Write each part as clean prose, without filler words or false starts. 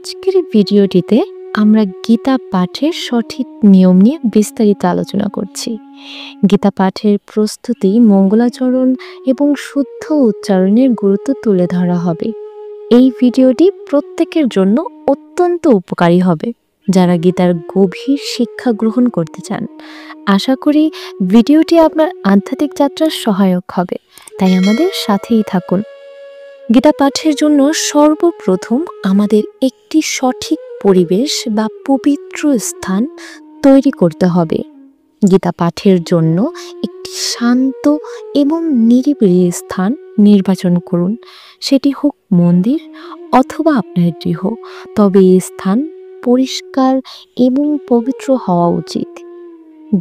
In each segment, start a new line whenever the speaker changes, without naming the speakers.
আজকের ভিডিওটিতে আমরা গীতা পাঠের সঠিক নিয়ম নিয়ে বিস্তারিত আলোচনা করছি। গীতা পাঠের প্রস্তুতি, মঙ্গলাচরণ এবং শুদ্ধ উচ্চারণের গুরুত্ব তুলে ধরা হবে। এই ভিডিওটি প্রত্যেকের জন্য অত্যন্ত উপকারী হবে যারা গীতার গভীর শিক্ষা গ্রহণ করতে চান। আশা করি ভিডিওটি আপনার আধ্যাত্মিক যাত্রার সহায়ক হবে, তাই আমাদের সাথেই থাকুন। গীতা পাঠের জন্য সর্বপ্রথম আমাদের একটি সঠিক পরিবেশ বা পবিত্র স্থান তৈরি করতে হবে। গীতা পাঠের জন্য একটি শান্ত এবং নিরিবিলি স্থান নির্বাচন করুন। সেটি হোক মন্দির অথবা আপনার গৃহ, তবে এই স্থান পরিষ্কার এবং পবিত্র হওয়া উচিত।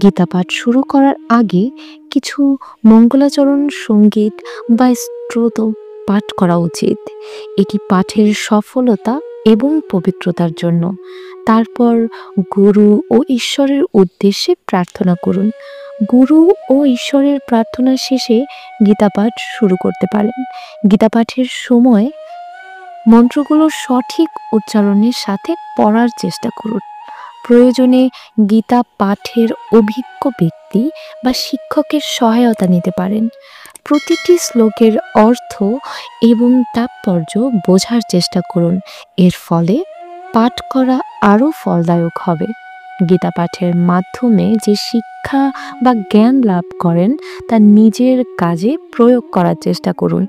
গীতা পাঠ শুরু করার আগে কিছু মঙ্গলাচরণ সঙ্গীত বা স্তোত্র পাঠ করা উচিত। এটি পাঠের সফলতা এবং পবিত্রতার জন্য। তারপর গুরু ও ঈশ্বরের উদ্দেশ্যে প্রার্থনা করুন। গুরু ও ঈশ্বরের প্রার্থনা শেষে গীতা পাঠ শুরু করতে পারেন। গীতা পাঠের সময় মন্ত্রগুলো সঠিক উচ্চারণের সাথে পড়ার চেষ্টা করুন। প্রয়োজনে গীতা পাঠের অভিজ্ঞ ব্যক্তি বা শিক্ষকের সহায়তা নিতে পারেন। প্রতিটি শ্লোকের অর্থ এবং তাৎপর্য বোঝার চেষ্টা করুন। এর ফলে পাঠ করা আরও ফলদায়ক হবে। গীতা পাঠের মাধ্যমে যে শিক্ষা বা জ্ঞান লাভ করেন তা নিজের কাজে প্রয়োগ করার চেষ্টা করুন।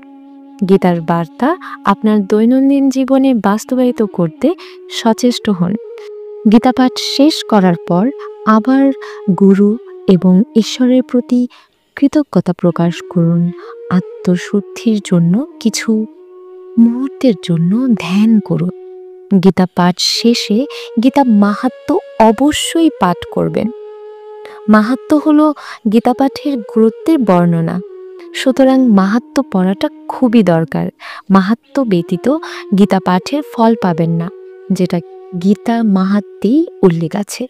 গীতার বার্তা আপনার দৈনন্দিন জীবনে বাস্তবায়িত করতে সচেষ্ট হন। গীতা পাঠ শেষ করার পর আবার গুরু এবং ঈশ্বরের প্রতি কৃতজ্ঞতা প্রকাশ করুন। আত্মশুদ্ধির জন্য কিছু মুহূর্তের জন্য ধ্যান করুন। গীতা পাঠ শেষে গীতা মাহাত্ম্য অবশ্যই পাঠ করবেন। মাহাত্ম্য হলো গীতা পাঠের গুরুত্বের বর্ণনা, সুতরাং মাহাত্ম্য পড়াটা খুবই দরকার। মাহাত্ম্য ব্যতীত গীতা পাঠের ফল পাবেন না, যেটা গীতা মাহাত্ম্যেই উল্লেখ আছে।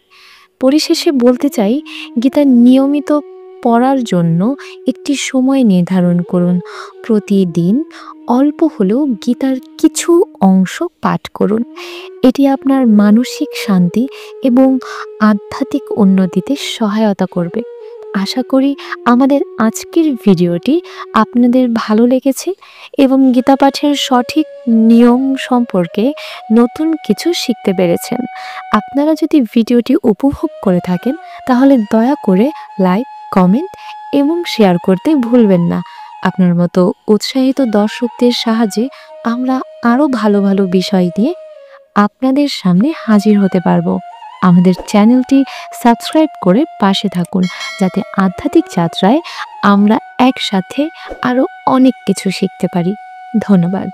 পরিশেষে বলতে চাই, গীতা নিয়মিত পড়ার জন্য একটি সময় নির্ধারণ করুন। প্রতিদিন অল্প হলেও গীতার কিছু অংশ পাঠ করুন। এটি আপনার মানসিক শান্তি এবং আধ্যাত্মিক উন্নতিতে সহায়তা করবে। আশা করি আমাদের আজকের ভিডিওটি আপনাদের ভালো লেগেছে এবং গীতা পাঠের সঠিক নিয়ম সম্পর্কে নতুন কিছু শিখতে পেরেছেন। আপনারা যদি ভিডিওটি উপভোগ করে থাকেন তাহলে দয়া করে লাইক, কমেন্ট এবং শেয়ার করতে ভুলবেন না। আপনার মতো উৎসাহিত দর্শকদের সাহায্যে আমরা আরও ভালো ভালো বিষয় নিয়ে আপনাদের সামনে হাজির হতে পারবো। আমাদের চ্যানেলটি সাবস্ক্রাইব করে পাশে থাকুন, যাতে আধ্যাত্মিক যাত্রায় আমরা একসাথে আরও অনেক কিছু শিখতে পারি। ধন্যবাদ।